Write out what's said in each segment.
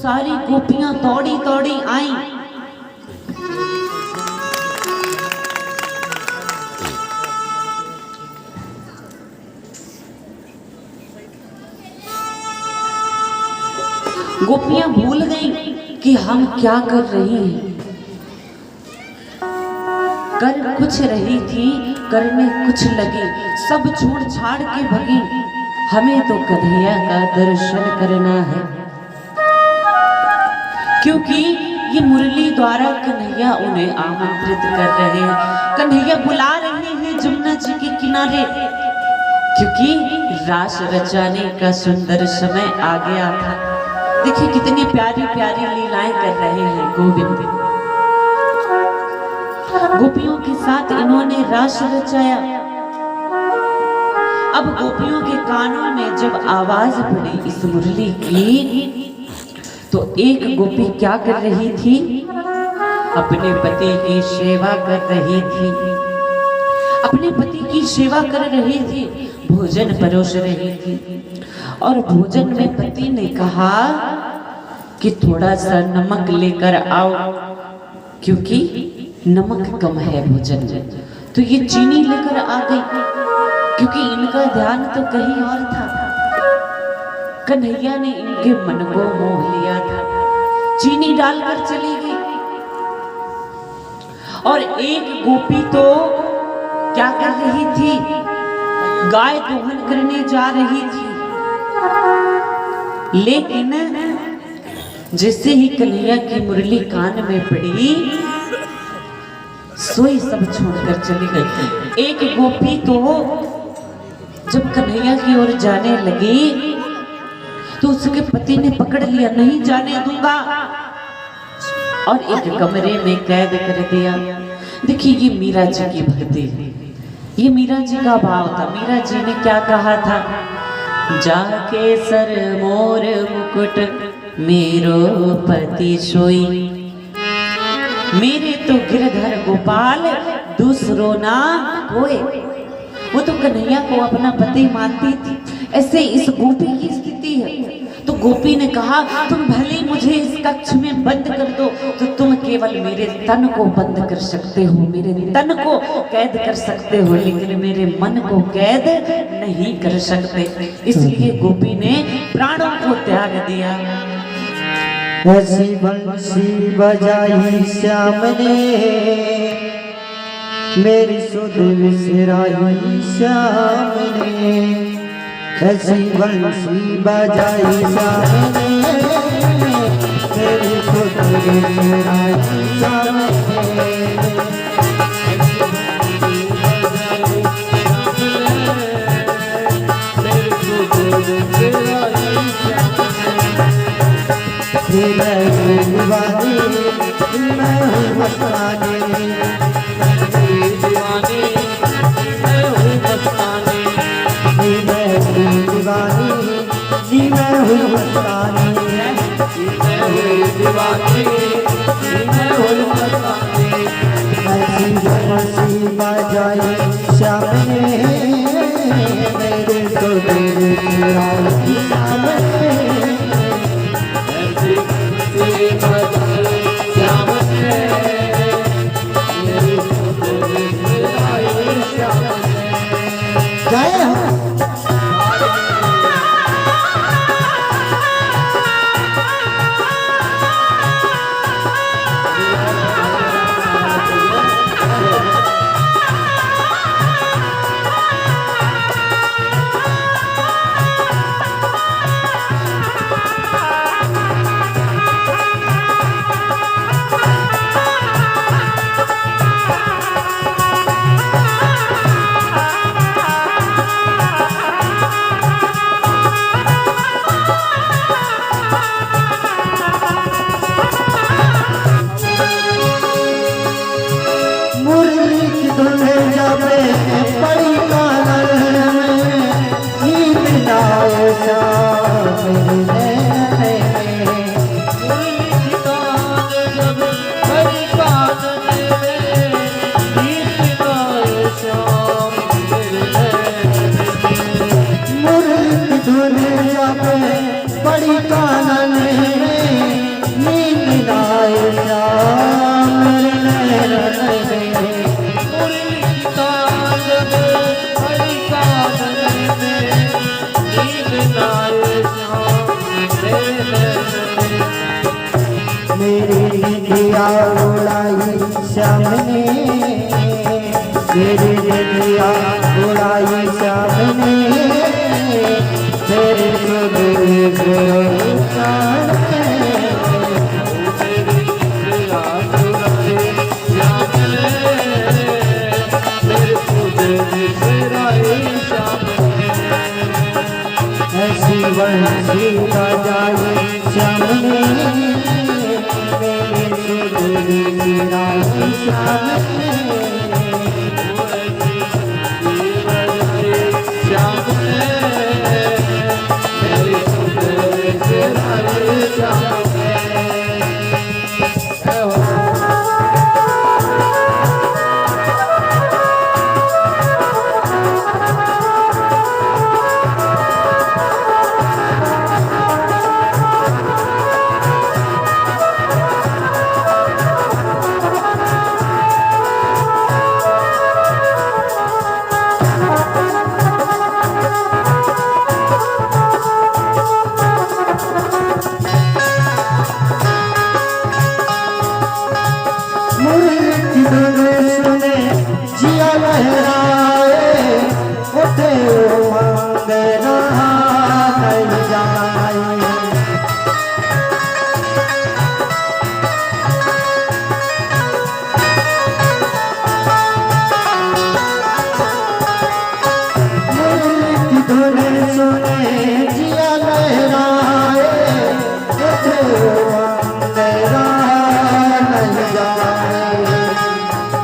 सारी गोपियां दौड़ी दौड़ी आई। गोपियां भूल गईं कि हम क्या कर रही हैं। कर कुछ रही थी, करने कुछ लगी, सब छोड़ छाड़ के भगी। हमें तो कन्हैया का दर्शन करना है, क्योंकि ये मुरली द्वारा कन्हैया उन्हें आमंत्रित कर रहे हैं। कन्हैया बुला रहे हैं जमुना जी के किनारे, क्योंकि रास रचाने का सुंदर समय आ गया था। देखिए कितनी प्यारी प्यारी लीलाएं कर रहे हैं गोविंद। गोपियों के साथ इन्होंने रास रचाया। अब गोपियों के कानों में जब आवाज पड़ी इस मुरली की, तो एक गोपी क्या कर रही थी? अपने पति की सेवा कर रही थी। अपने पति की सेवा कर रही थी, भोजन परोस रही थी। और भोजन में पति ने कहा कि थोड़ा सा नमक लेकर आओ, क्योंकि नमक कम है भोजन में। तो ये चीनी लेकर आ गई, क्योंकि इनका ध्यान तो कहीं और था। कन्हैया ने इनके मन को मोह लिया था। चीनी डालकर चली गई। और एक गोपी तो क्या कर रही थी? गाय दोहन करने जा रही थी। लेकिन जैसे ही कन्हैया की मुरली कान में पड़ी, सोई सब छोड़कर चली गई। एक गोपी तो जब कन्हैया की ओर जाने लगी, तो उसके पति ने पकड़ लिया, नहीं जाने दूंगा, और एक कमरे में कैद कर दिया। देखिए ये मीरा जी की भक्ति, ये मीरा जी का भाव था। मीरा जी ने क्या कहा था? जाके सर मोर मुकुट मेरो पति सोई, मेरे तो गिरधर गोपाल दूसरो ना कोई। वो तो कन्हैया को अपना पति मानती थी। ऐसे इस गोपी की स्थिति है। तो गोपी ने कहा, तुम भले मुझे इस कक्ष में बंद कर दो, तो तुम केवल मेरे तन को बंद कर सकते हो, मेरे तन को कैद कर सकते हो, लेकिन मेरे मन को कैद नहीं कर सकते। इसलिए गोपी ने प्राणों को त्याग दिया। ऐसी बंसी बजाई श्याम ने, मेरी सुध विसराई श्याम ने। ऐसी बंसी बजाई श्याम ने, मेरी सुध विसराई श्याम ने। मैं हूँ दीवानी, मैं हूँ मस्तानी, दीवानी मैं हूँ मस्तानी। मैं हूँ दीवानी, मैं हूँ मस्तानी, मैं हूँ दीवानी, मैं हूँ मस्तानी। ऐसी बंसी बजाई श्याम ने, मेरे तो मेरे श्याम ने। जय हो। मेरी निधिया उड़ाई श्याम ने, मेरी निधिया उड़ाई श्याम ने, तेरे ऐसी बंसी बजाई श्याम ने, मेरे सुधरी गिराई श्याम ने, श्याम ने मेरी सुधरी गिराई श्याम ने। मुरली धुन सुने जिया लहराए, उठे उमंग रहा नहीं जाए। मुरली धुन सुने जिया लहराए, उठे उमंग रहा नहीं जाए।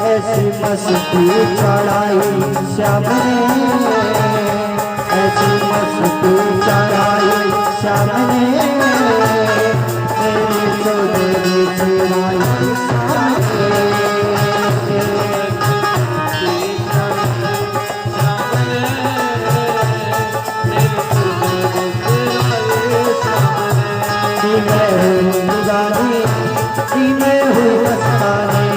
ऐसी मस्ती चढ़ाई श्याम ने, ऐसी मस्ती चढ़ाई श्याम ने, मेरी सुधरी गिराई श्याम ने। मैं हूँ दीवानी, मैं हूँ मस्तानी,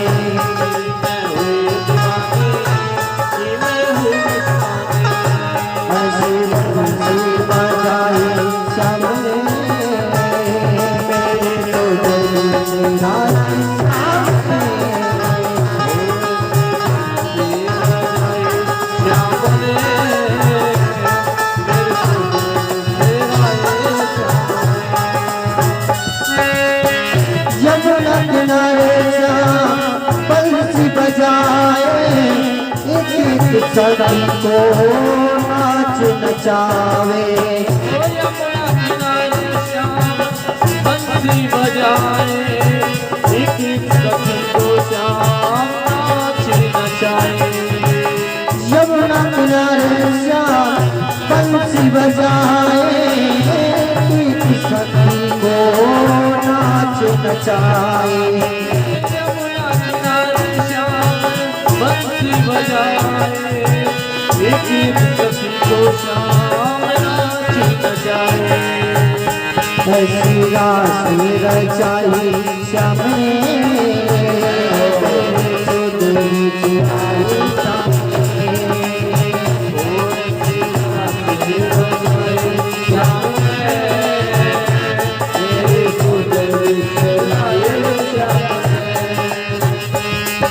ऐसी बंसी बजाई श्याम ने, मेरे सुधरी गिराई श्याम ने। यमुना किनारे श्याम बंसी बजाए, एक एक सखी को नाच नचावे। बंसी बजाए एक एक सखी को श्याम नाच नचाए। यमुना किनारे श्याम बंसी बजाए, एक एक सखी को नाच नचाए। यमुना किनारे श्याम बंसी बजाए एक एक सखी को श्याम नाच नचाए। ऐसी रास रचाई श्याम ने, सुधरी गिराई श्याम ने।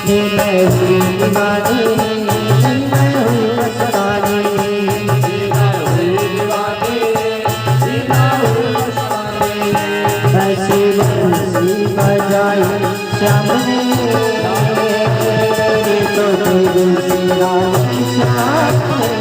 मैं हूँ दीवानी, मैं हूँ मस्तानी, ऐसी बंसी बजाई श्याम ने, मेरी सुधरी गिराई श्याम ने।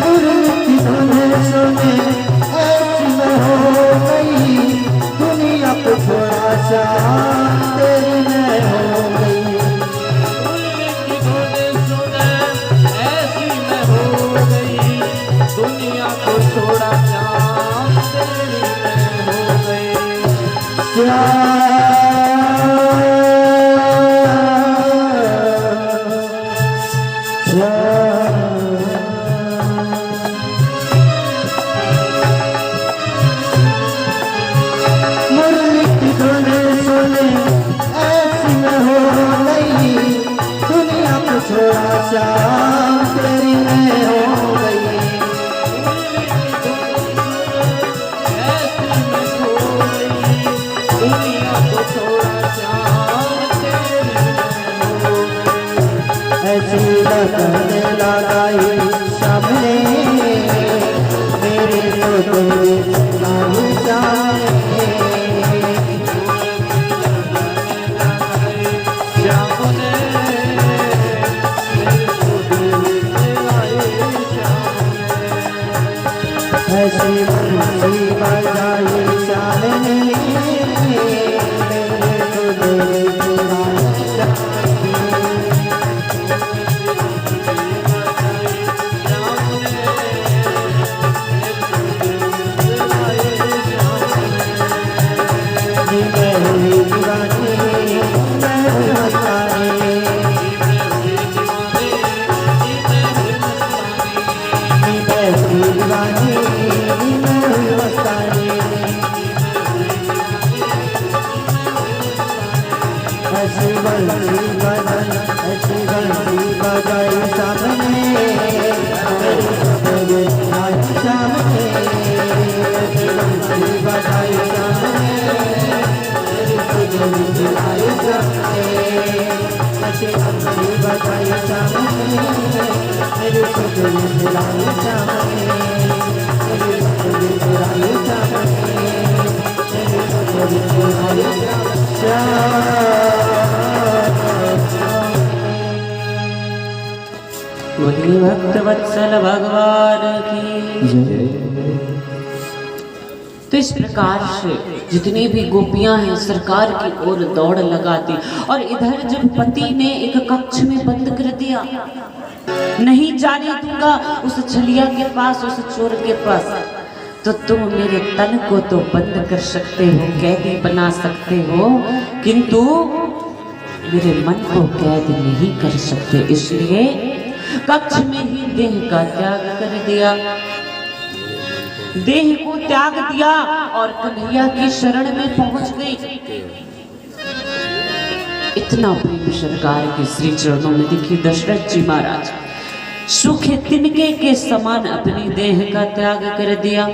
मुरली धुन सुने ऐसी मैं हो गई, दुनिया को थोड़ा सा तेरी मैं हो गई। ऐसी मैं हो गई, दुनिया को छोड़ा श्याम तेरे लगने लगाई सामने मेरे तो तेरे आई सामने ऐसी बंसी बजाई सामने मेरे तो तेरे आई ऐसी बंसी बजाई सामने मेरे तेरे आई सामने ऐसी बंसी बजाई सामने मेरे तेरे आई सामने ऐसी बंसी बजाई सामने मेरे तेरे आई सामने मेरे तेरे आई सामने मेरे तेरे आई बोलिए भक्त वत्सल भगवान की। तो इस प्रकार से जितनी भी गोपियां हैं सरकार की ओर दौड़ लगाती, और इधर जब पति ने एक कक्ष में बंद कर दिया, नहीं जाने दूंगा उस छलिया के पास, उस चोर के पास, तो तुम मेरे तन को तो बंद कर सकते हो, कैदी बना सकते हो, किंतु मेरे मन को कैद नहीं कर सकते। इसलिए कक्ष में ही देह का त्याग कर दिया, देह को त्याग दिया और कन्हैया की शरण में पहुंच गई। इतना प्रेम सरकार के श्री चरणों में। देखिए दशरथ जी महाराज सूखे तिनके के समान अपनी देह का त्याग कर दिया।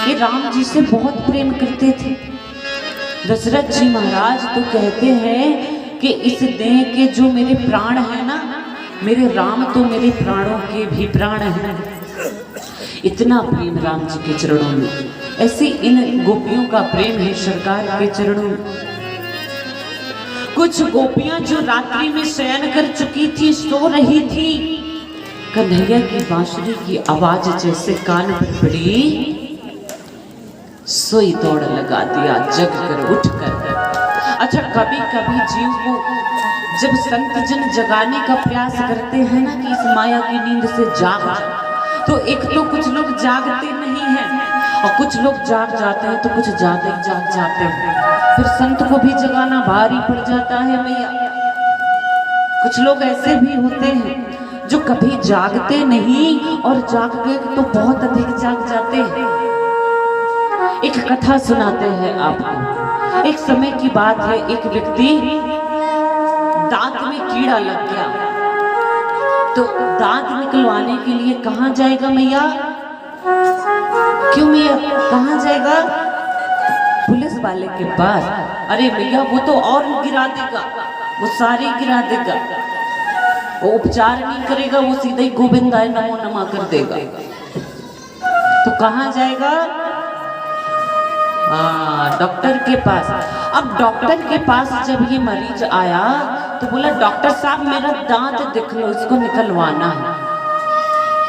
ये राम जी से बहुत प्रेम करते थे। दशरथ जी महाराज तो कहते हैं कि इस देह के जो मेरे प्राण है ना, मेरे राम तो मेरे प्राणों के भी प्राण हैं। इतना प्रेम राम जी के चरणों में। ऐसी इन गोपियों का प्रेम है सरकार के चरणों में। कुछ गोपियां जो रात्रि में शयन कर चुकी थी, सो रही थी, कन्हैया की बांसुरी की आवाज जैसे कान पर पड़ी, सोई दौड़ लगा दिया, जग कर उठ कर। अच्छा, कभी कभी जीव को जब संत जन जगाने का प्रयास करते हैं ना कि इस माया की नींद से जाग, तो एक तो कुछ लोग जागते नहीं हैं और कुछ लोग जाग जाते हैं, तो कुछ ज्यादा जाग जाते हैं। फिर संत को भी जगाना भारी पड़ जाता है भैया। कुछ लोग ऐसे भी होते हैं जो कभी जागते नहीं और जाग गए तो बहुत अधिक जाग जाते हैं। एक कथा सुनाते हैं आपको। एक समय की बात है, एक व्यक्ति दांत में कीड़ा लग गया, तो दांत निकलवाने के लिए कहाँ जाएगा मैया? क्यों मैया कहाँ जाएगा? पुलिस वाले के पास। अरे भैया वो तो और गिरा देगा, वो सारे गिरा देगा, वो उपचार नहीं करेगा, वो सीधे ही गोविंदाय नमो नमः कर देगा। तो कहाँ जाएगा? डॉक्टर के पास। अब डॉक्टर के पास जब ये मरीज आया तो बोला, डॉक्टर साहब मेरा दांत देख लो, इसको निकलवाना है।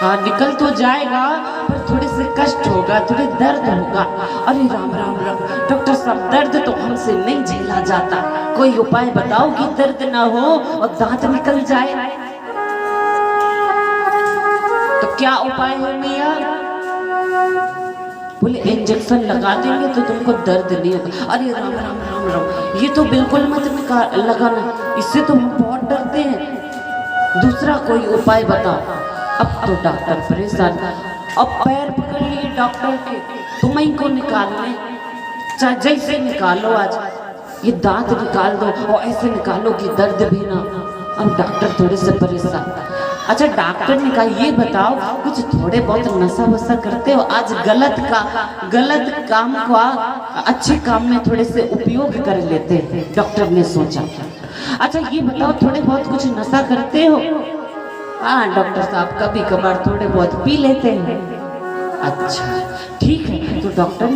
हाँ, निकल तो जाएगा पर थोड़े से कष्ट होगा, थोड़े दर्द होगा। अरे राम राम राम, डॉक्टर साहब दर्द तो हमसे नहीं झेला जाता, कोई उपाय बताओ कि दर्द ना हो और दांत निकल जाए। तो क्या उपाय है मैया? बोले इंजेक्शन लगा देंगे तो तुमको दर्द नहीं होगा। अरे राम राम राम राम, ये तो बिल्कुल मत लगाना, इससे तो हम बहुत डरते हैं, दूसरा कोई उपाय बताओ। अब तो डॉक्टर परेशान, अब पैर पकड़ लिए डॉक्टर के, तुम्हें को निकालने, चाहे जैसे निकालो, आज ये दांत निकाल दो और ऐसे निकालो कि दर्द भी ना। अब डॉक्टर थोड़े से परेशान। अच्छा डॉक्टर ने कहा, ये बताओ कुछ थोड़े बहुत नशा वशा करते हो? आज गलत काम का अच्छे काम में थोड़े से उपयोग कर लेते हैं। डॉक्टर ने सोचा, अच्छा ये बताओ, थोड़े बहुत कुछ नशा करते हो? हाँ डॉक्टर साहब, कभी कभार थोड़े बहुत पी लेते हैं। अच्छा ठीक है, तो डॉक्टर